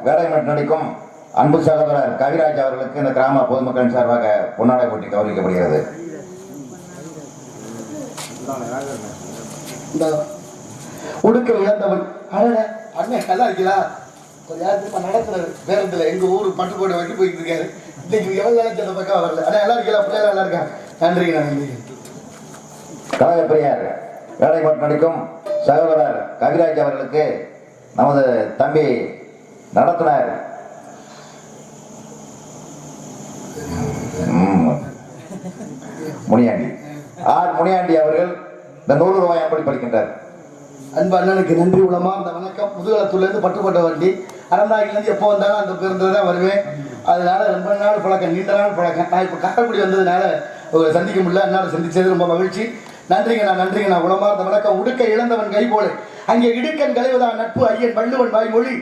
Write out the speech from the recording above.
வேடமிட்டு நடிக்கும் அன்பு சகோதரர் கவிராஜ் அவர்களுக்கு இந்த கிராம பொதுமக்களின் சார்பாக பொன்னாடை போட்டி கௌரவிக்கப்படுகிறது. உடுக்க இழந்தவன் அண்ணன் நல்லா இருக்கீங்களா? கொஞ்சம் நேரத்துக்கு நடத்துறாரு பேருந்துல எங்க ஊர் பட்டுக்கோட்டை வரைக்கும் போயிட்டு இருக்காரு. இன்னைக்கு எவ்வளவு நேரம் சொன்ன பக்கம் வரல. அண்ணா நல்லா இருக்கீங்களா? பிள்ளைங்க நல்லா இருக்கா? நன்றிங்க நன்றி. கழக பெரியார் வேடமிட்டு நடிக்கும் சகோதரர் கவிராஜ் அவர்களுக்கு நமது தம்பி நடத்துனர் முனியாண்டி அவர்கள் இந்த 100 ரூபாய் அன்பளி படிக்கின்றார். அன்பு அண்ணனுக்கு நன்றி உளமா அந்த வணக்கம். முதுகலத்தூர்லேருந்து பட்டுக்கோட்டை வண்டி அறந்தாங்கிலேருந்து எப்போ வந்தாலும் அந்த பேருந்தில் தான் வருவேன். அதனால ரொம்ப நாள் பழக்கம், நீண்ட நாள் பழக்கம். நான் இப்போ காரைக்குடி வந்ததுனால சந்திக்க முடியல. அண்ணாவை சந்திச்சது ரொம்ப மகிழ்ச்சி. நன்றிங்க நான் உளமா அந்த வணக்கம். உடுக்க இழந்தவன் கை போல அங்கே இடுக்கன் களைவதான் நட்பு ஐயன் வள்ளுவன் வாய்மொழி